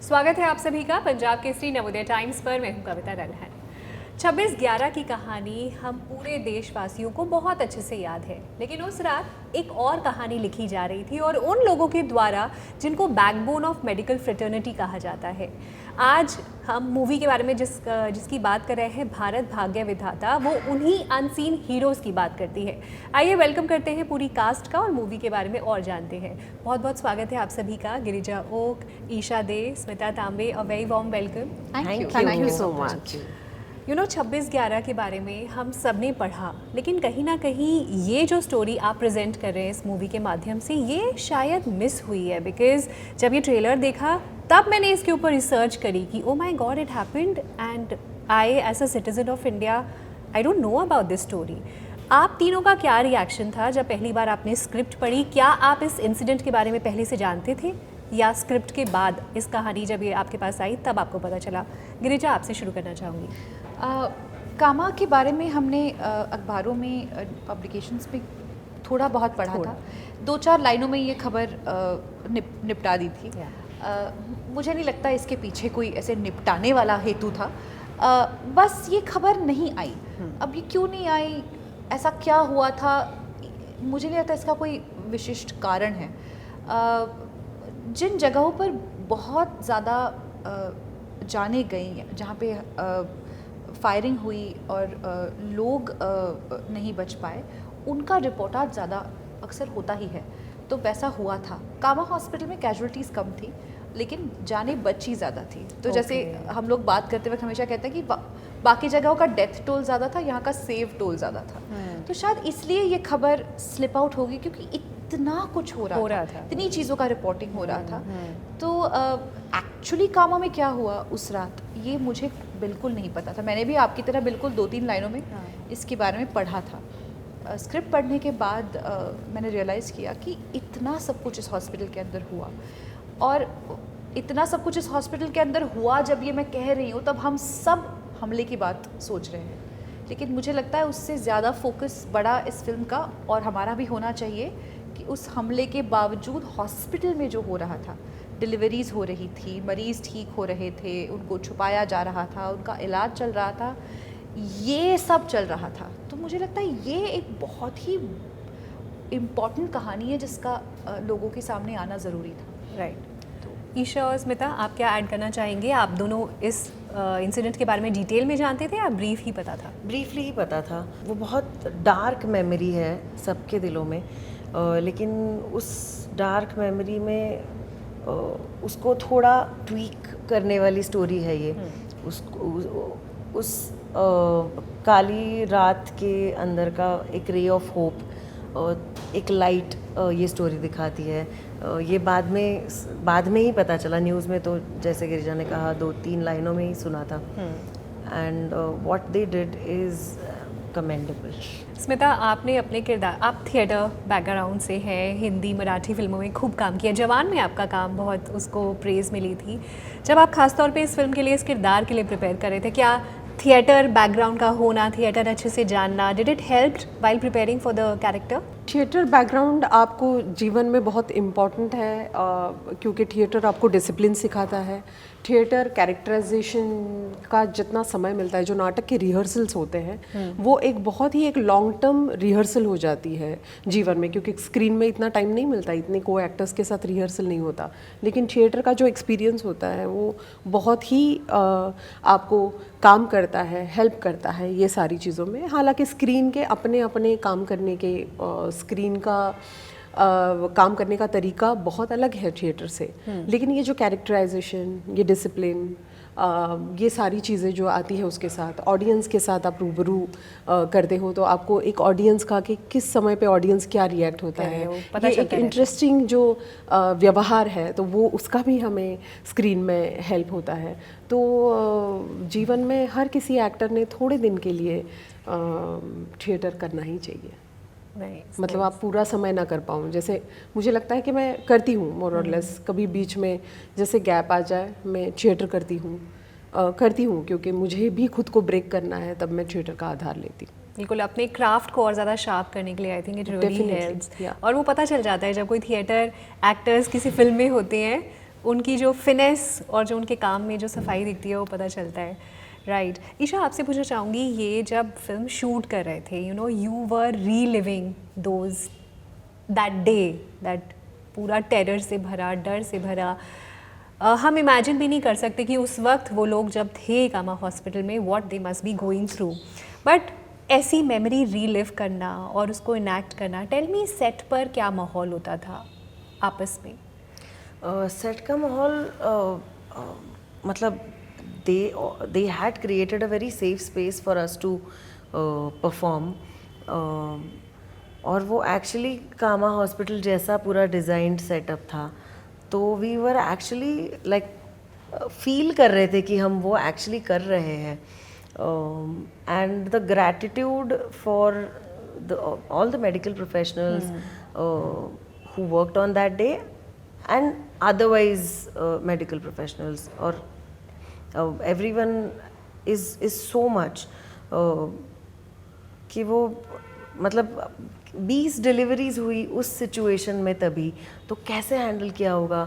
स्वागत है आप सभी का पंजाब केसरी नवोदय टाइम्स पर। मैं हूं कविता रल्हन। 26/11 की कहानी हम पूरे देशवासियों को बहुत अच्छे से याद है, लेकिन उस रात एक और कहानी लिखी जा रही थी और उन लोगों के द्वारा जिनको बैकबोन ऑफ मेडिकल फ्रेटर्निटी कहा जाता है। आज हम मूवी के बारे में जिसकी बात कर रहे हैं, भारत भाग्य विधाता, वो उन्हीं अनसीन हीरोज़ की बात करती है। आइए वेलकम करते हैं पूरी कास्ट का और मूवी के बारे में और जानते हैं। बहुत बहुत स्वागत है आप सभी का। गिरिजा ओक, ईशा दे, स्मिता तांबे, a very warm welcome. Thank you so much. 26/11 के बारे में हम सब ने पढ़ा, लेकिन कहीं ना कहीं ये जो स्टोरी आप प्रेजेंट कर रहे हैं इस मूवी के माध्यम से, ये शायद मिस हुई है। बिकॉज जब ये ट्रेलर देखा तब मैंने इसके ऊपर रिसर्च करी कि oh my God, it happened and I as a citizen of India I don't know about this story. आप तीनों का क्या रिएक्शन था जब पहली बार आपने स्क्रिप्ट पढ़ी? क्या आप इस इंसिडेंट के बारे में पहले से जानते थे या स्क्रिप्ट के बाद इस कहानी जब ये आपके पास आई तब आपको पता चला? गिरिजा, आपसे शुरू करना चाहूँगी। कामा के बारे में हमने अखबारों में, पब्लिकेशंस में थोड़ा बहुत पढ़ा था। 2-4 लाइनों में ये खबर निपटा दी थी। मुझे नहीं लगता इसके पीछे कोई ऐसे निपटाने वाला हेतु था। बस ये खबर नहीं आई। अब ये क्यों नहीं आई, ऐसा क्या हुआ था, मुझे नहीं लगता इसका कोई विशिष्ट कारण है। जिन जगहों पर बहुत ज़्यादा जाने गई, जहाँ पे फायरिंग हुई और लोग नहीं बच पाए, उनका रिपोर्टाज ज़्यादा अक्सर होता ही है। तो वैसा हुआ था। कामा हॉस्पिटल में कैजुअलिटीज़ कम थी, लेकिन जाने बची ज़्यादा थी। तो जैसे हम लोग बात करते वक्त हमेशा कहते हैं कि बाकी जगहों का डेथ टोल ज़्यादा था, यहाँ का सेव टोल ज़्यादा था। तो शायद इसलिए ये खबर स्लिप आउट होगी, क्योंकि इतना कुछ हो रहा था, इतनी चीज़ों का रिपोर्टिंग हो रहा था। तो एक्चुअली कामा में क्या हुआ उस रात, ये मुझे बिल्कुल नहीं पता था। मैंने भी आपकी तरह बिल्कुल 2-3 लाइनों में इसके बारे में पढ़ा था। स्क्रिप्ट पढ़ने के बाद मैंने रियलाइज़ किया कि इतना सब कुछ इस हॉस्पिटल के अंदर हुआ, और इतना सब कुछ इस हॉस्पिटल के अंदर हुआ जब ये मैं कह रही हूँ, तब हम सब हमले की बात सोच रहे हैं। लेकिन मुझे लगता है उससे ज़्यादा फोकस बड़ा इस फिल्म का और हमारा भी होना चाहिए कि उस हमले के बावजूद हॉस्पिटल में जो हो रहा था, डिलीवरीज़ हो रही थी, मरीज़ ठीक हो रहे थे, उनको छुपाया जा रहा था, उनका इलाज चल रहा था, ये सब चल रहा था। तो मुझे लगता है ये एक बहुत ही इम्पॉर्टेंट कहानी है जिसका लोगों के सामने आना ज़रूरी था। राइट। तो ईशा और स्मिता, आप क्या ऐड करना चाहेंगे? आप दोनों इस इंसिडेंट के बारे में डिटेल में जानते थे या ब्रीफ ही पता था? ब्रीफली ही पता था। वो बहुत डार्क मेमोरी है सबके दिलों में, लेकिन उस डार्क मेमोरी में उसको थोड़ा ट्वीक करने वाली स्टोरी है ये। उस काली रात के अंदर का एक रे ऑफ होप, एक लाइट ये स्टोरी दिखाती है। ये बाद में ही पता चला न्यूज़ में, तो जैसे गिरिजा ने कहा 2-3 लाइनों में ही सुना था। And what they did is commendable. Smita, आपने अपने किरदार, आप थिएटर बैकग्राउंड से हैं, हिंदी मराठी फिल्मों में खूब काम किया। जवान में आपका काम बहुत, उसको प्रेज़ मिली थी। जब आप खासतौर पे इस फिल्म के लिए, इस किरदार के लिए प्रिपेयर कर रहे थे, क्या थिएटर बैकग्राउंड का होना, थिएटर अच्छे से जानना, did it help while preparing for the character? Theatre background आपको जीवन में बहुत इम्पॉर्टेंट है, क्योंकि थिएटर आपको डिसिप्लिन सिखाता है। थिएटर कैरेक्टराइजेशन का जितना समय मिलता है, जो नाटक के रिहर्सल्स होते हैं, वो एक बहुत ही एक लॉन्ग टर्म रिहर्सल हो जाती है जीवन में, क्योंकि स्क्रीन में इतना टाइम नहीं मिलता, इतने को एक्टर्स के साथ रिहर्सल नहीं होता। लेकिन थिएटर का जो एक्सपीरियंस होता है वो बहुत ही आपको काम करता है, हेल्प करता है ये सारी चीज़ों में। हालांकि स्क्रीन के अपने अपने काम करने के, स्क्रीन का काम करने का तरीका बहुत अलग है थिएटर से, लेकिन ये जो कैरेक्टराइजेशन, ये डिसिप्लिन, ये सारी चीज़ें जो आती है उसके साथ, ऑडियंस के साथ आप रूबरू करते हो, तो आपको एक ऑडियंस का कि किस समय पे ऑडियंस क्या रिएक्ट होता है, ये एक इंटरेस्टिंग जो व्यवहार है, तो वो उसका भी हमें स्क्रीन में हेल्प होता है। तो जीवन में हर किसी एक्टर ने थोड़े दिन के लिए थिएटर करना ही चाहिए। मतलब आप पूरा समय ना कर पाऊँ, जैसे मुझे लगता है कि मैं करती हूँ मोर और लेस, कभी बीच में जैसे गैप आ जाए मैं थिएटर करती हूँ क्योंकि मुझे भी खुद को ब्रेक करना है, तब मैं थिएटर का आधार लेती हूँ। बिल्कुल, अपने क्राफ्ट को और ज़्यादा शार्प करने के लिए I think it really helps. और वो पता चल जाता है जब कोई थिएटर एक्टर्स किसी फिल्म में होते हैं, उनकी जो फिनेस और जो उनके काम में जो सफाई दिखती है वो पता चलता है। राइट ईशा, आपसे पूछना चाहूँगी, ये जब फिल्म शूट कर रहे थे, you were reliving those that day, that पूरा टेरर से भरा, डर से भरा, हम इमेजिन भी नहीं कर सकते कि उस वक्त वो लोग जब थे कामा हॉस्पिटल में what they must be going through, but ऐसी मेमोरी रीलिव करना और उसको इनैक्ट करना, टेल मी सेट पर क्या माहौल होता था आपस में? सेट का माहौल मतलब they had created a very safe space for us to perform, और वो एक्चुअली कामा हॉस्पिटल जैसा पूरा डिज़ाइंड सेटअप था, तो we were actually like feel कर रहे थे कि हम वो एक्चुअली कर रहे हैं, and the gratitude for all the medical professionals who worked on that day and otherwise medical professionals, or everyone is so much कि वो मतलब 20 डिलीवरीज हुई उस सिचुएशन में, तभी तो कैसे हैंडल किया होगा।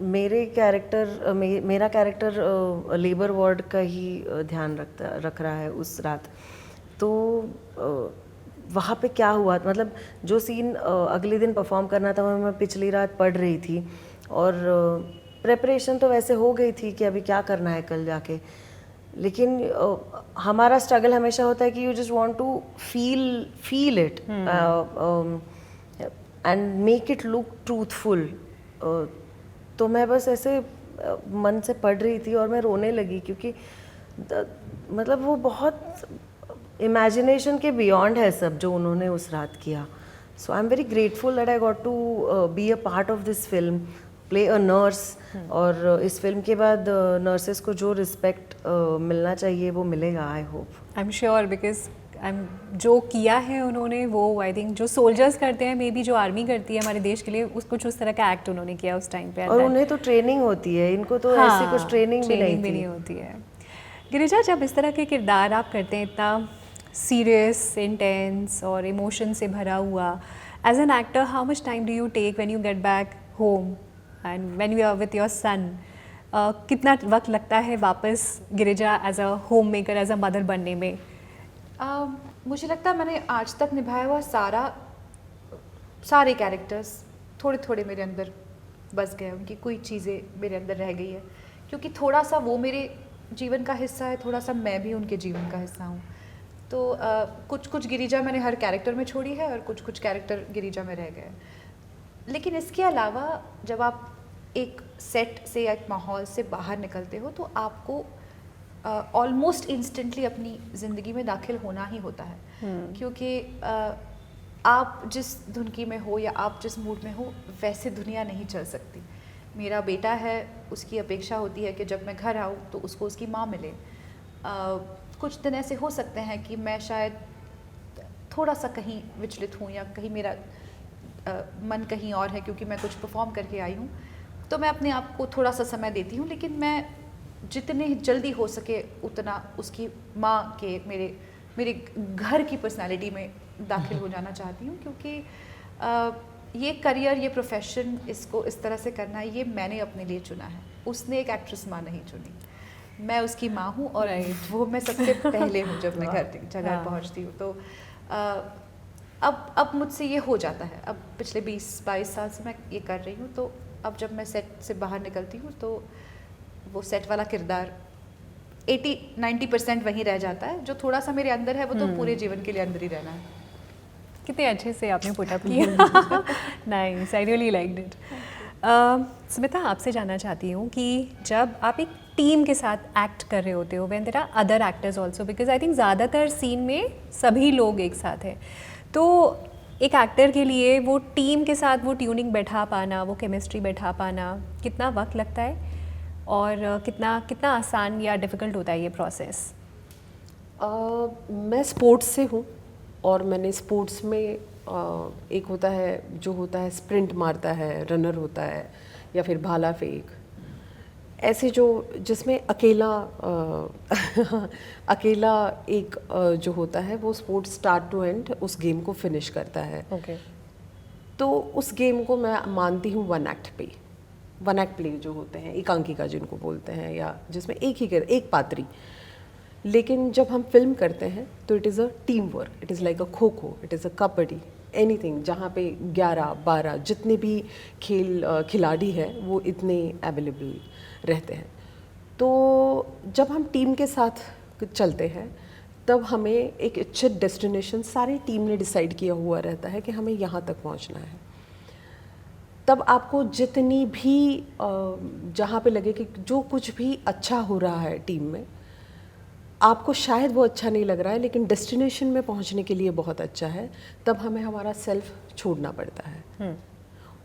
मेरा कैरेक्टर लेबर वार्ड का ही ध्यान रख रहा है उस रात, तो वहाँ पे क्या हुआ, मतलब जो सीन अगले दिन परफॉर्म करना था वो मैं पिछली रात पढ़ रही थी, और प्रेपरेशन तो वैसे हो गई थी कि अभी क्या करना है कल जाके, लेकिन हमारा स्ट्रगल हमेशा होता है कि you just want to feel it and make it look truthful. तो मैं बस ऐसे मन से पढ़ रही थी और मैं रोने लगी, क्योंकि मतलब वो बहुत इमेजिनेशन के बियॉन्ड है सब जो उन्होंने उस रात किया। So I am very grateful that I got to be a part of this film, play a nurse, और इस फिल्म के बाद नर्सेस को जो रिस्पेक्ट मिलना चाहिए वो मिलेगा, I hope. I am sure, because जो किया है उन्होंने वो आई थिंक जो सोल्जर्स करते हैं, मे बी जो आर्मी करती है हमारे देश के लिए, उसको कुछ उस तरह का एक्ट उन्होंने किया उस टाइम पे। और उन्हें तो ट्रेनिंग होती है, इनको तो ऐसी कुछ ट्रेनिंग भी नहीं होती है। गिरिजा, जब इस तरह के किरदार आप करते हैं, इतना सीरियस, इंटेंस और इमोशन से भरा हुआ, as an actor how much time do you take when you get back home and when you are with your son? कितना वक्त लगता है वापस Girija as a homemaker, as a mother बनने में? मुझे लगता है मैंने आज तक निभाया हुआ सारे कैरेक्टर्स थोड़े थोड़े मेरे अंदर बस गए, उनकी कोई चीज़ें मेरे अंदर रह गई है, क्योंकि थोड़ा सा वो मेरे जीवन का हिस्सा है, थोड़ा सा मैं भी उनके जीवन का हिस्सा हूँ। तो कुछ गिरिजा मैंने हर कैरेक्टर में छोड़ी है और कुछ कैरेक्टर गिरिजा में रह गए। लेकिन इसके अलावा जब आप एक सेट से या एक माहौल से बाहर निकलते हो तो आपको ऑलमोस्ट इंस्टेंटली अपनी ज़िंदगी में दाखिल होना ही होता है, क्योंकि आप जिस धुनकी में हो या आप जिस मूड में हो वैसे दुनिया नहीं चल सकती। मेरा बेटा है, उसकी अपेक्षा होती है कि जब मैं घर आऊँ तो उसको उसकी माँ मिले। कुछ दिन ऐसे हो सकते हैं कि मैं शायद थोड़ा सा कहीं विचलित हूँ या कहीं मेरा मन कहीं और है, क्योंकि मैं कुछ परफॉर्म करके आई हूँ, तो मैं अपने आप को थोड़ा सा समय देती हूँ, लेकिन मैं जितने जल्दी हो सके उतना उसकी माँ के मेरे घर की पर्सनालिटी में दाखिल हो जाना चाहती हूँ, क्योंकि ये करियर, ये प्रोफेशन, इसको इस तरह से करना, ये मैंने अपने लिए चुना है। उसने एक एक्ट्रेस माँ नहीं चुनी, मैं उसकी माँ हूँ, और वो मैं सबसे पहले हूँ जब मैं घर पहुँचती हूँ। तो अब मुझसे ये हो जाता है। अब पिछले 20-22 साल से मैं ये कर रही हूँ, तो अब जब मैं सेट से बाहर निकलती हूँ तो वो सेट वाला किरदार 80-90% वहीं रह जाता है। जो थोड़ा सा मेरे अंदर है वो तो पूरे जीवन के लिए अंदर ही रहना है। कितने अच्छे से आपने पुट अप किया। Nice, I really liked it. Smita, आपसे जानना चाहती हूँ कि जब आप एक टीम के साथ एक्ट कर रहे होते हो, when there are other actors also, because I think ज़्यादातर सीन में सभी लोग एक साथ हैं, तो एक एक्टर के लिए वो टीम के साथ वो ट्यूनिंग बैठा पाना, वो केमिस्ट्री बैठा पाना, कितना वक्त लगता है और कितना आसान या डिफ़िकल्ट होता है ये प्रोसेस? मैं स्पोर्ट्स से हूँ, और मैंने स्पोर्ट्स में एक होता है स्प्रिंट मारता है, रनर होता है, या फिर भाला फेंक, ऐसे जिसमें अकेला एक जो होता है वो स्पोर्ट्स स्टार्ट टू एंड उस गेम को फिनिश करता है। ओके। तो उस गेम को मैं मानती हूँ वन एक्ट पे, वन एक्ट प्ले जो होते हैं, एकांकिका जिनको बोलते हैं, या जिसमें एक पात्री। लेकिन जब हम फिल्म करते हैं तो it is a team work, it is like a kho kho, it is a kabaddi, anything, जहाँ पे 11-12 जितने भी खिलाड़ी हैं वो इतने अवेलेबल रहते हैं। तो जब हम टीम के साथ चलते हैं तब हमें एक इच्छित डेस्टिनेशन सारी टीम ने डिसाइड किया हुआ रहता है कि हमें यहाँ तक पहुँचना है। तब आपको जितनी भी जहाँ पे लगे कि जो कुछ भी अच्छा हो रहा है टीम में, आपको शायद वो अच्छा नहीं लग रहा है लेकिन डेस्टिनेशन में पहुँचने के लिए बहुत अच्छा है, तब हमें हमारा सेल्फ छोड़ना पड़ता है।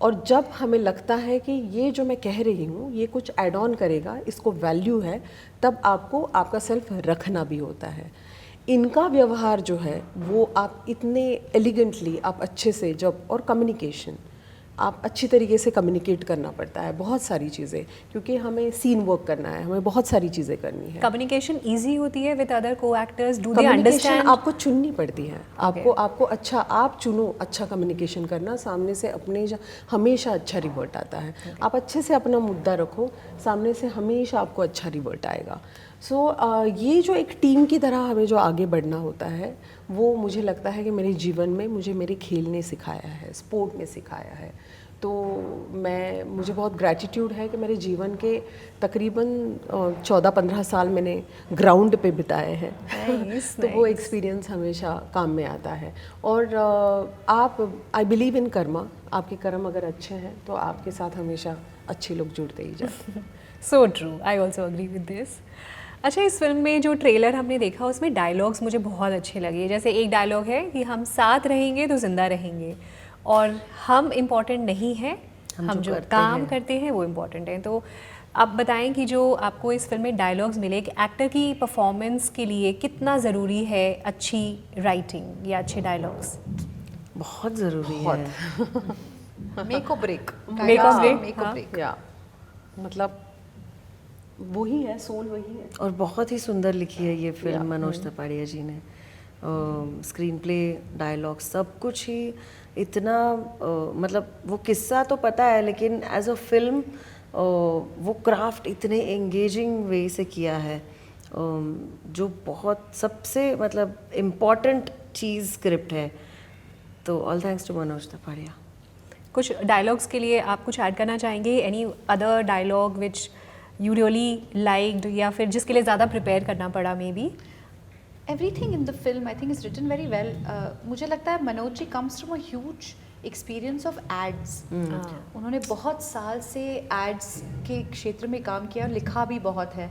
और जब हमें लगता है कि ये जो मैं कह रही हूँ ये कुछ ऐड ऑन करेगा, इसको वैल्यू है, तब आपको आपका सेल्फ रखना भी होता है। इनका व्यवहार जो है वो आप इतने एलिगेंटली, आप अच्छे से जब, और कम्युनिकेशन, आप अच्छी तरीके से कम्युनिकेट करना पड़ता है बहुत सारी चीज़ें, क्योंकि हमें सीन वर्क करना है, हमें बहुत सारी चीज़ें करनी है। कम्युनिकेशन इजी होती है विद अदर को actors? Do they communication understand? आपको चुननी पड़ती है, आपको अच्छा, आप चुनो अच्छा कम्युनिकेशन करना, सामने से अपने हमेशा अच्छा रिवर्ट आता है। आप अच्छे से अपना मुद्दा रखो, सामने से हमेशा आपको अच्छा रिवर्ट आएगा। ये जो एक टीम की तरह हमें जो आगे बढ़ना होता है, वो मुझे लगता है कि मेरे जीवन में मुझे मेरे खेल ने सिखाया है, स्पोर्ट ने सिखाया है। तो मुझे बहुत ग्रैटिट्यूड है कि मेरे जीवन के तकरीबन 14-15 साल मैंने ग्राउंड पे बिताए हैं। तो वो एक्सपीरियंस हमेशा काम में आता है। और आई बिलीव इन कर्मा, आपके कर्म अगर अच्छे हैं तो आपके साथ हमेशा अच्छे लोग जुड़ते ही जाते हैं। So true, I also agree with this. अच्छा, इस फिल्म में जो ट्रेलर हमने देखा उसमें डायलॉग्स मुझे बहुत अच्छे लगे। जैसे एक डायलॉग है कि हम साथ रहेंगे तो जिंदा रहेंगे, और हम इम्पॉर्टेंट नहीं हैं, हम जो काम करते हैं वो इम्पॉर्टेंट है। तो आप बताएं कि जो आपको इस फिल्म में डायलॉग्स मिले, कि एक्टर की परफॉर्मेंस के लिए कितना ज़रूरी है अच्छी राइटिंग या अच्छे डायलॉग्स? बहुत ज़रूरी है। मेक और ब्रेक, Make or break, हाँ। या मतलब वही है, सोल वही है। और बहुत ही सुंदर लिखी है ये फिल्म मनोज तपाड़िया जी ने। स्क्रीन प्ले, डायलॉग, सब कुछ ही इतना मतलब वो किस्सा तो पता है लेकिन एज अ फिल्म वो क्राफ्ट इतने एंगेजिंग वे से किया है, जो बहुत सबसे मतलब इम्पॉर्टेंट चीज़ स्क्रिप्ट है। तो all thanks to Manoj Tapadia. कुछ डायलॉग्स के लिए आप कुछ ऐड करना चाहेंगे? Any other dialogue which you really liked, या फिर जिसके लिए ज़्यादा प्रिपेयर करना पड़ा maybe? Everything in the film I think is written very well. मुझे लगता है Manoj ji comes from a huge experience of ads. उन्होंने बहुत साल से ads के क्षेत्र में काम किया और लिखा भी बहुत है।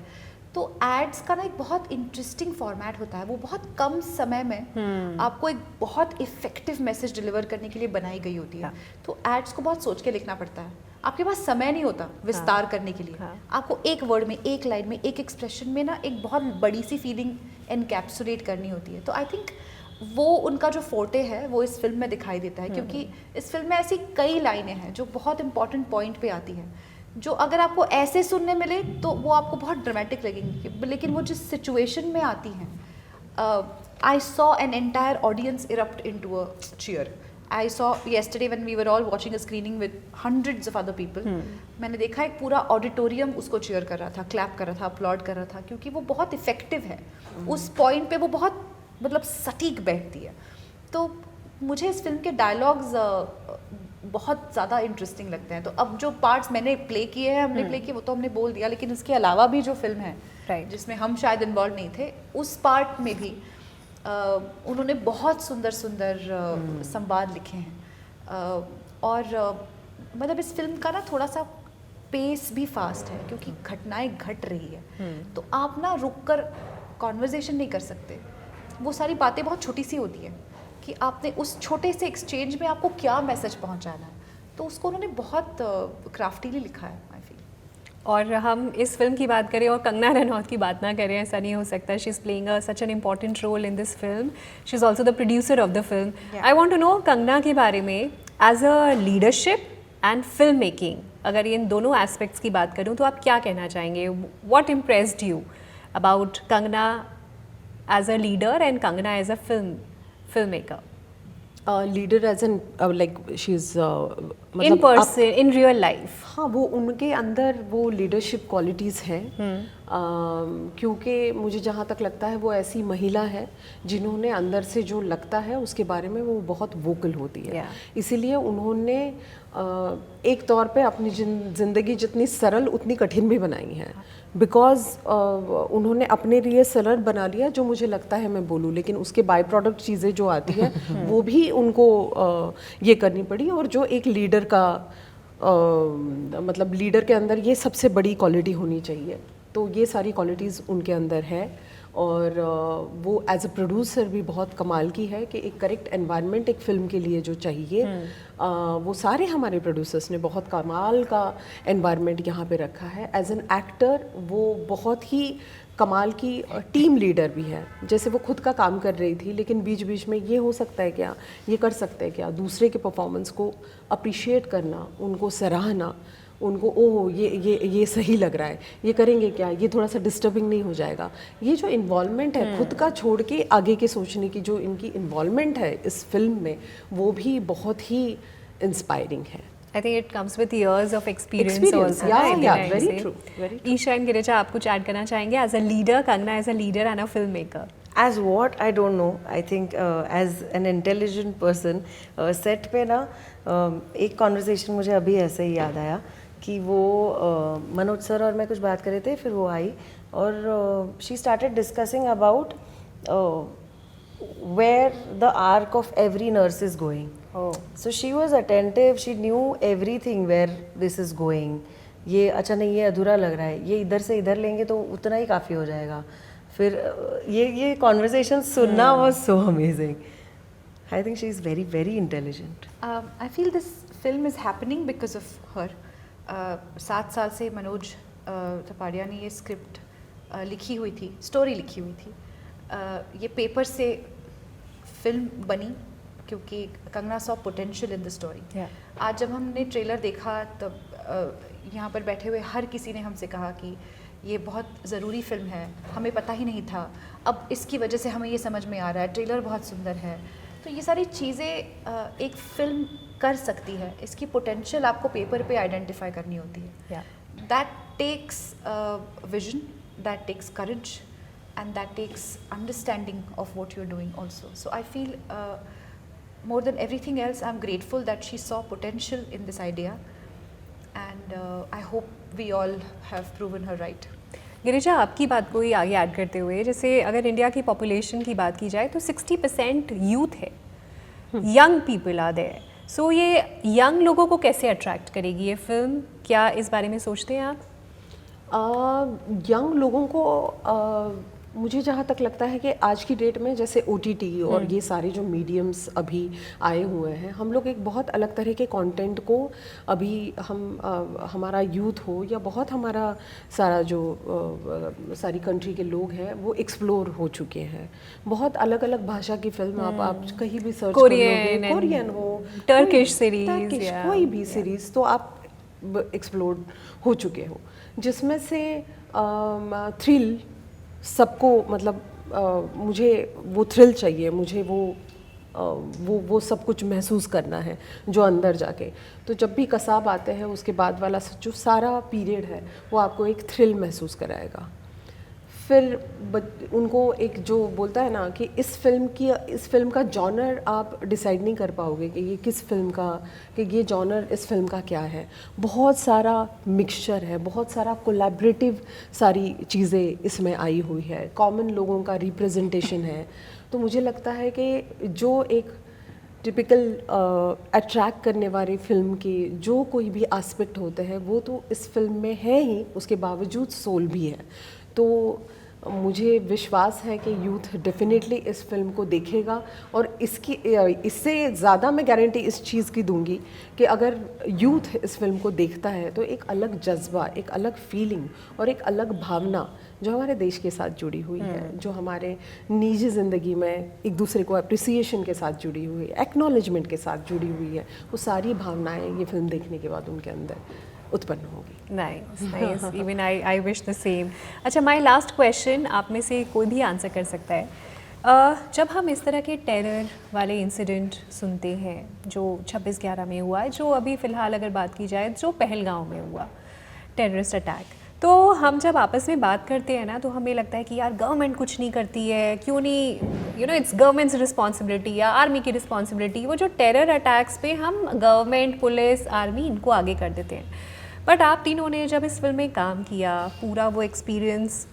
तो ads का ना एक बहुत इंटरेस्टिंग फॉर्मेट होता है, वो बहुत कम समय में आपको एक बहुत इफेक्टिव मैसेज डिलीवर करने के लिए बनाई गई होती है। तो ads को बहुत सोच के लिखना पड़ता है, आपके पास समय नहीं होता विस्तार करने के लिए। आपको एक वर्ड में, एक लाइन में, एक एक्सप्रेशन में ना एक बहुत बड़ी सी फीलिंग एनकैप्सुलेट करनी होती है। तो आई थिंक वो उनका जो फोर्टे है वो इस फिल्म में दिखाई देता है, क्योंकि इस फिल्म में ऐसी कई लाइनें हैं जो बहुत इंपॉर्टेंट पॉइंट पे आती हैं, जो अगर आपको ऐसे सुनने मिले तो वो आपको बहुत ड्रामेटिक लगेंगी, लेकिन वो जिस सिचुएशन में आती हैं, I saw an entire audience erupt into a cheer. I saw yesterday when we were all watching a screening with hundreds of other people. मैंने देखा एक पूरा ऑडिटोरियम उसको चीयर कर रहा था, क्लैप कर रहा था, अपलॉड कर रहा था, क्योंकि वो बहुत इफेक्टिव है। उस पॉइंट पे वो बहुत मतलब सटीक बैठती है। तो मुझे इस फिल्म के डायलॉग्स बहुत ज़्यादा इंटरेस्टिंग लगते हैं। तो अब जो पार्ट्स मैंने प्ले किए हैं, हमने प्ले किए, वो तो हमने बोल दिया, लेकिन इसके अलावा भी जो फिल्म है जिसमें हम शायद इन्वॉल्व नहीं थे, उस पार्ट में भी उन्होंने बहुत सुंदर सुंदर संवाद लिखे हैं। और मतलब इस फिल्म का ना थोड़ा सा पेस भी फास्ट है, क्योंकि घटनाएं घट रही है, तो आप ना रुक कर कॉन्वर्जेशन नहीं कर सकते। वो सारी बातें बहुत छोटी सी होती हैं कि आपने उस छोटे से एक्सचेंज में आपको क्या मैसेज पहुंचाना है, तो उसको उन्होंने बहुत क्राफ्टीली लिखा है आई फील। और हम इस फिल्म की बात करें और कंगना रनौत की बात ना करें, ऐसा नहीं हो सकता। She is playing such an important role in this film. She is also the producer of the film. I want to know Kangana के बारे में as a leadership and film making, अगर इन दोनों एस्पेक्ट्स की बात करूँ तो आप क्या कहना चाहेंगे? What impressed you about Kangana as a leader and Kangana as a film maker? Leader as an like she is in person, in real life? हाँ, वो उनके अंदर वो लीडरशिप क्वालिटीज़ हैं, क्योंकि मुझे जहाँ तक लगता है वो ऐसी महिला है जिन्होंने अंदर से जो लगता है उसके बारे में वो बहुत वोकल होती है। इसीलिए उन्होंने एक तौर पे अपनी ज़िंदगी जितनी सरल उतनी कठिन भी बनाई है, बिकॉज़ उन्होंने अपने लिए सरल बना लिया जो मुझे लगता है मैं बोलूँ, लेकिन उसके बाय प्रोडक्ट चीज़ें जो आती है वो भी उनको ये करनी पड़ी। और जो एक लीडर का मतलब लीडर के अंदर ये सबसे बड़ी क्वालिटी होनी चाहिए, तो ये सारी क्वालिटीज़ उनके अंदर है। और वो एज अ प्रोड्यूसर भी बहुत कमाल की है कि एक करेक्ट एनवायरनमेंट एक फ़िल्म के लिए जो चाहिए, वो सारे हमारे प्रोड्यूसर्स ने बहुत कमाल का एनवायरनमेंट यहाँ पे रखा है। एज एन एक्टर वो बहुत ही कमाल की टीम लीडर भी है। जैसे वो खुद का काम कर रही थी, लेकिन बीच बीच में ये हो सकता है क्या, ये कर सकते हैं क्या, दूसरे के परफॉर्मेंस को अप्रिशिएट करना, उनको सराहना, उनको ओह ये सही लग रहा है, ये करेंगे क्या, ये थोड़ा सा डिस्टर्बिंग नहीं हो जाएगा। ये जो इन्वॉल्वमेंट है खुद का छोड़ के आगे के सोचने की, जो इनकी इन्वॉल्वमेंट है इस फिल्म में, वो भी बहुत ही इंस्पायरिंग है। I think it comes with years of experience also. Yeah, very true, very true. Isha and Girija, आप कुछ ऐड करना चाहेंगे as a leader, Kangana as a leader and a film maker? As what? I don't know. I think as an intelligent person, set पे ना एक conversation मुझे अभी ऐसे ही याद आया कि वो मनोज सर और मैं कुछ बात कर रहे थे, फिर वो आई और she started discussing about where the arc of every nurse is going. Oh. So she was attentive, she knew everything where this is going. ये अच्छा नहीं, ये अधूरा लग रहा है, ये इधर से इधर लेंगे तो उतना ही काफ़ी हो जाएगा। फिर ये कॉन्वर्सेशन सुनना was so amazing. I think she is very very intelligent. I feel this film is happening because of her. 7 साल से मनोज थपाड़िया ने ये स्क्रिप्ट लिखी हुई थी, स्टोरी लिखी हुई थी। ये पेपर से फिल्म बनी क्योंकि Kangana saw potential in the story. आज जब हमने ट्रेलर देखा तब यहाँ पर बैठे हुए हर किसी ने हमसे कहा कि ये बहुत ज़रूरी फिल्म है, हमें पता ही नहीं था, अब इसकी वजह से हमें ये समझ में आ रहा है, ट्रेलर बहुत सुंदर है। तो ये सारी चीज़ें एक फ़िल्म कर सकती है, इसकी पोटेंशियल आपको पेपर पे आइडेंटिफाई करनी होती है। That takes vision, that takes courage and that takes understanding of what you're doing also. So I feel more than everything else, I'm grateful that she saw potential in this idea, and I hope we all have proven her right. Girija, आपकी बात को ही आगे add करते हुए, जैसे अगर India की population की बात की जाए तो 60% यूथ है, यंग पीपल आर देयर। सो ये यंग लोगों को कैसे अट्रैक्ट करेगी ये फिल्म, क्या इस बारे में सोचते हैं आप? यंग लोगों को मुझे जहाँ तक लगता है कि आज की डेट में जैसे OTT और ये सारे जो मीडियम्स अभी आए हुए हैं, हम लोग एक बहुत अलग तरह के कंटेंट को अभी हमारा यूथ हो या बहुत हमारा सारा जो सारी कंट्री के लोग हैं वो एक्सप्लोर हो चुके हैं। बहुत अलग अलग भाषा की फिल्म आप कहीं भी सर्च करोगे, कोरियन हो, टर्किश सीरीज, कोई भी सीरीज़ तो आप एक्सप्लोर हो चुके हो, जिसमें से थ्रिल सबको मतलब मुझे वो थ्रिल चाहिए, मुझे वो सब कुछ महसूस करना है जो अंदर जाके। तो जब भी कसाब आते हैं उसके बाद वाला जो सारा पीरियड है वो आपको एक थ्रिल महसूस कराएगा। फिर उनको एक जो बोलता है ना कि इस फिल्म का जॉनर आप डिसाइड नहीं कर पाओगे कि ये किस फिल्म का, कि ये जॉनर इस फिल्म का क्या है। बहुत सारा मिक्सचर है, बहुत सारा कोलैबोरेटिव सारी चीज़ें इसमें आई हुई है, कॉमन लोगों का रिप्रेजेंटेशन है। तो मुझे लगता है कि जो एक टिपिकल अट्रैक्ट करने वाली फिल्म के जो कोई भी एस्पेक्ट होते हैं वो तो इस फिल्म में है ही, उसके बावजूद सोल भी है। तो मुझे विश्वास है कि यूथ डेफिनेटली इस फिल्म को देखेगा, और इससे ज़्यादा मैं गारंटी इस चीज़ की दूंगी कि अगर यूथ इस फिल्म को देखता है तो एक अलग जज्बा, एक अलग फीलिंग और एक अलग भावना जो हमारे देश के साथ जुड़ी हुई है, जो हमारे निजी ज़िंदगी में एक दूसरे को अप्रिसिएशन के साथ जुड़ी हुई है, एक्नॉलेजमेंट के साथ जुड़ी हुई है, वो सारी भावनाएँ ये फिल्म देखने के बाद उनके अंदर उत्पन्न होगी। Nice, even I wish the same. अच्छा, माय लास्ट क्वेश्चन, आप में से कोई भी आंसर कर सकता है। जब हम इस तरह के टेरर वाले इंसिडेंट सुनते हैं जो 26/11 में हुआ है, जो अभी फ़िलहाल अगर बात की जाए जो पहलगांव में हुआ टेररिस्ट अटैक, तो हम जब आपस में बात करते हैं ना तो हमें लगता है कि यार गवर्नमेंट कुछ नहीं करती है, क्यों नहीं, इट्स गवर्नमेंट्स रिस्पॉन्सिबिलिटी या आर्मी की रिस्पॉन्सिबिलिटी। वो जो टेरर अटैक्स पे हम गवर्नमेंट, पुलिस, आर्मी इनको आगे कर देते हैं। बट आप तीनों ने जब इस फिल्म में काम किया, पूरा वो एक्सपीरियंस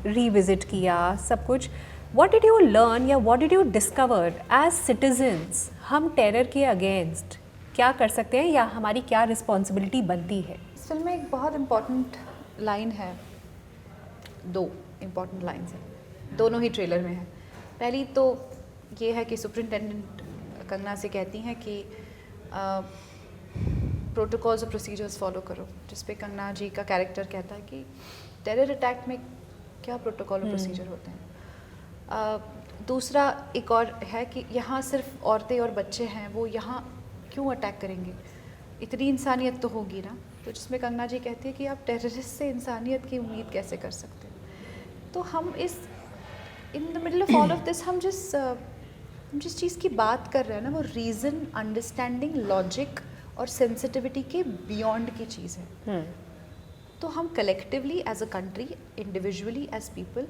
रीविज़िट किया, सब कुछ, व्हाट डिड यू लर्न या what did you discover as citizens? हम टेरर के अगेंस्ट क्या कर सकते हैं या हमारी क्या रिस्पॉन्सिबिलिटी बनती है? इस फिल्म में एक बहुत इम्पॉर्टेंट लाइन है, 2 इम्पॉर्टेंट लाइन्स हैं, दोनों ही ट्रेलर में है। पहली तो ये है कि सुपरिटेंडेंट कंगना से कहती हैं कि प्रोटोकॉल्स और प्रोसीजर्स फॉलो करो, जिस पे कंगना जी का कैरेक्टर कहता है कि टेरर अटैक में क्या प्रोटोकॉल और प्रोसीजर होते हैं। दूसरा एक और है कि यहाँ सिर्फ औरतें और बच्चे हैं, वो यहाँ क्यों अटैक करेंगे, इतनी इंसानियत तो होगी ना। तो जिसमें कंगना जी कहती है कि आप टेररिस्ट से इंसानियत की उम्मीद कैसे कर सकते हैं। तो हम इस in the middle of all of this हम जिस चीज़ की बात कर रहे हैं ना, वो रीज़न, अंडरस्टैंडिंग, लॉजिक और सेंसिटिविटी के बियॉन्ड की चीज़ है। तो हम collectively as a country, individually as people,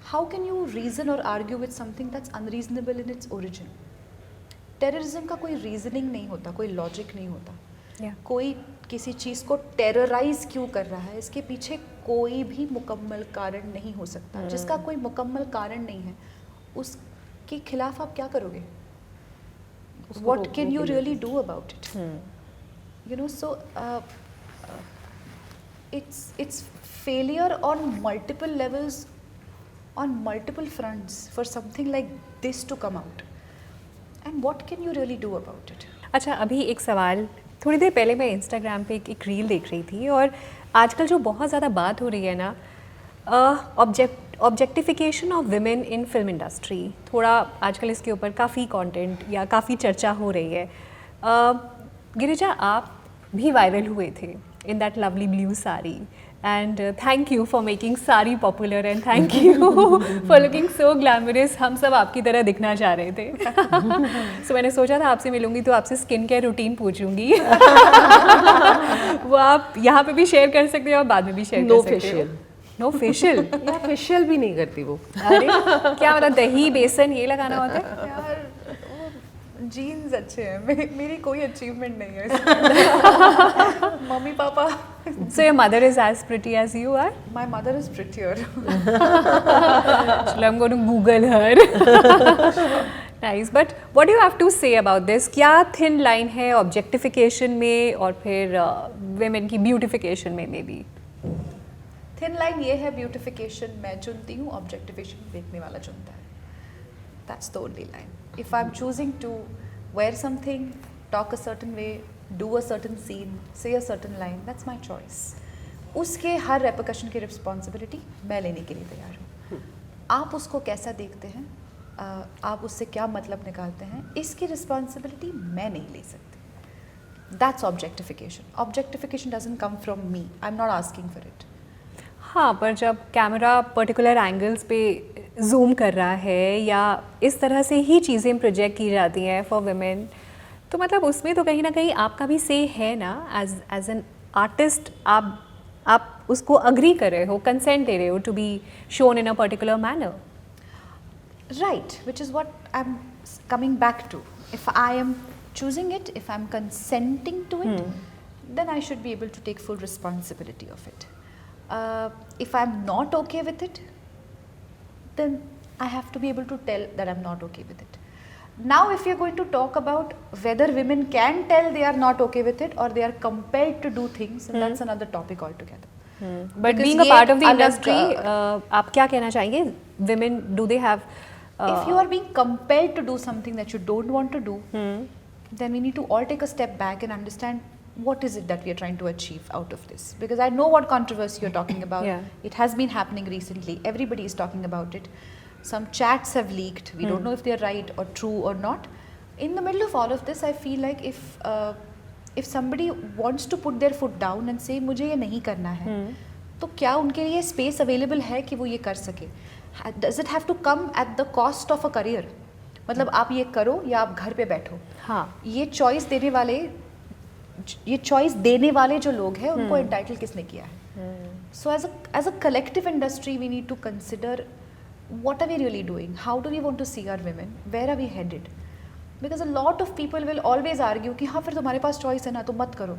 how can you reason और argue with something that's unreasonable in its origin. Terrorism का कोई रीजनिंग नहीं होता, कोई लॉजिक नहीं होता। कोई किसी चीज़ को टेरराइज क्यों कर रहा है, इसके पीछे कोई भी मुकम्मल कारण नहीं हो सकता। जिसका कोई मुकम्मल कारण नहीं है, उसके खिलाफ आप क्या करोगे? What can you really do about it? So it's failure on multiple levels, on multiple fronts for something like this to come out. And what can you really do about it? अच्छा, अभी एक सवाल, थोड़ी देर पहले मैं Instagram पे एक reel देख रही थी और आजकल जो बहुत ज़्यादा बात हो रही है ना, objectification of women in film industry, थोड़ा आजकल इसके ऊपर काफ़ी कंटेंट या काफ़ी चर्चा हो रही है। गिरिजा, आप भी वायरल हुए थे in that lovely blue sari, and thank you for making sari popular and thank you for looking so glamorous. हम सब आपकी तरह दिखना चाह रहे थे। सो मैंने सोचा था आपसे मिलूंगी तो आपसे स्किन केयर रूटीन पूछूंगी। वो आप यहाँ पे भी शेयर कर सकते हो और बाद में भी शेयर कर सकते हो। No facial? या फेशियल भी नहीं करती वो। अरे क्या मतलब, दही बेसन ये लगाना होता है? यार वो जीन्स अच्छे हैं, मेरी कोई अचीवमेंट नहीं है। Mummy papa. So your mother is as pretty as you are? My mother is prettier. Chalo, I'm going to Google her. Nice. But what do you have to say about this? क्या thin line है objectification में और फिर women की beautification में maybe? Thin line ये है, beautification मैं चुनती हूँ, ऑब्जेक्टिफिकेशन देखने वाला चुनता है। That's the only line. If I am choosing to wear something, talk a certain way, do a certain scene, say a certain line, that's my choice. उसके हर रेपरकशन की रिस्पॉन्सिबिलिटी मैं लेने के लिए तैयार हूँ। आप उसको कैसा देखते हैं, आप उससे क्या मतलब निकालते हैं, इसकी रिस्पॉन्सिबिलिटी मैं नहीं ले सकती। That's objectification. Objectification doesn't come from me, I am not asking for it. हाँ, पर जब कैमरा पर्टिकुलर एंगल्स पे जूम कर रहा है या इस तरह से ही चीज़ें प्रोजेक्ट की जाती हैं फॉर वुमेन, तो मतलब उसमें तो कहीं ना कहीं आपका भी से है ना, एज एन आर्टिस्ट आप उसको अग्री कर रहे हो, कंसेंट दे रहे हो to be shown in a particular manner. Right, which is what I'm coming back to. If I am choosing it, if I'm consenting to it, then I should be able to take full responsibility of it. If I'm not okay with it, then I have to be able to tell that I'm not okay with it. Now, if you're going to talk about whether women can tell they are not okay with it or they are compelled to do things, and that's another topic altogether. But Because being a ये part of the अलग, industry, आप क्या कहना चाहेंगे? Women, do they have if you are being compelled to do something that you don't want to do, then we need to all take a step back and understand what is it that we are trying to achieve out of this. Because I know what controversy you're talking about. Yeah. It has been happening recently. Everybody is talking about it. Some chats have leaked. We don't know if they're right or true or not. In the middle of all of this, I feel like if somebody wants to put their foot down and say मुझे ये नहीं करना है, तो क्या उनके लिए space available है कि वो ये कर सके? Does it have to come at the cost of a career? मतलब आप ये करो या आप घर पे बैठो, हाँ ये चॉइस देने वाले जो लोग हैं उनको एंटाइटल किसने किया है? So as a collective industry we need to consider what are we really doing? How do we want to see our women? Where are we headed? Because a lot of people will always argue कि हाँ फिर तुम्हारे पास choice है ना, तो मत करो।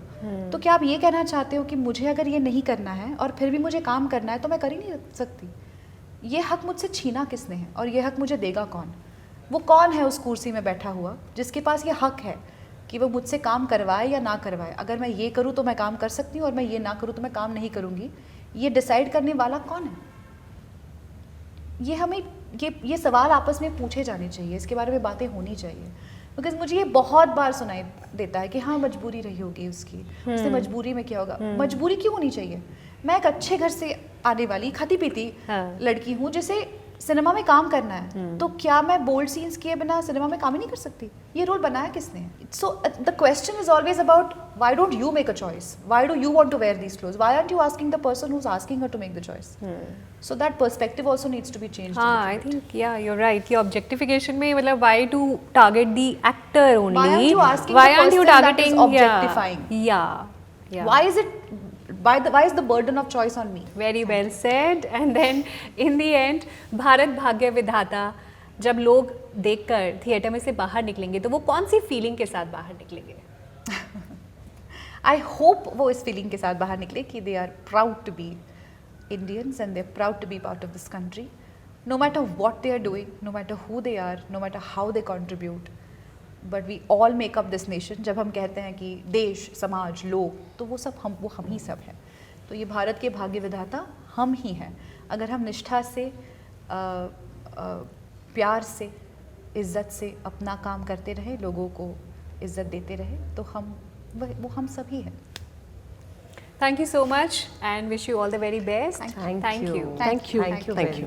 तो क्या आप ये कहना चाहते हो कि मुझे अगर ये नहीं करना है और फिर भी मुझे काम करना है तो मैं कर ही नहीं सकती? ये हक मुझसे छीना किसने है और ये हक मुझे देगा कौन? वो कौन है उस कुर्सी में बैठा हुआ जिसके पास ये हक है कि वो मुझसे काम करवाए या ना करवाए? अगर मैं ये करूँ तो मैं काम कर सकती हूँ और मैं ये ना करूँ तो मैं काम नहीं करूँगी, ये डिसाइड करने वाला कौन है? ये हमें ये सवाल आपस में पूछे जाने चाहिए, इसके बारे में बातें होनी चाहिए। बिकॉज मुझे ये बहुत बार सुनाई देता है कि हाँ मजबूरी रही होगी उसकी, उससे मजबूरी में क्या होगा। मजबूरी क्यों होनी चाहिए? मैं एक अच्छे घर से आने वाली खाती पीती लड़की हूँ जिसे सिनेमा में काम करना है, तो क्या मैं बोल्ड सीन्स किए बिना सिनेमा में काम ही नहीं कर सकती? ये रोल बनाया किसने? So the question is always about why don't you make a choice? Why do you want to wear these clothes? Why aren't you asking the person who is asking her to make the choice? So that perspective also needs to be changed. हाँ I think yeah you are right, ये objectification में मतलब why to target the actor only, Why aren't you targeting objectifying? yeah Why is it why is the burden of choice on me? Very well said. And then in the end Bharat भाग्य विधाता जब लोग देखकर theatre में से बाहर निकलेंगे तो वो कौन सी फीलिंग के साथ बाहर निकलेंगे? आई होप वो इस फीलिंग के साथ बाहर निकले कि they are proud to be Indians and they are proud to be part of this country, no matter what they are doing, no matter who they are, no matter how they contribute, but we all make up this nation. जब हम कहते हैं कि देश, समाज, लोग, तो वो हम ही सब हैं। तो ये भारत के भाग्य विधाता हम ही हैं। अगर हम निष्ठा से प्यार से, इज़्ज़त से अपना काम करते रहे, लोगों को इज़्ज़त देते रहे, तो वो हम सभी हैं। Thank you so much and wish you all the very best. Thank you. Thank you. Thank you Thank very you.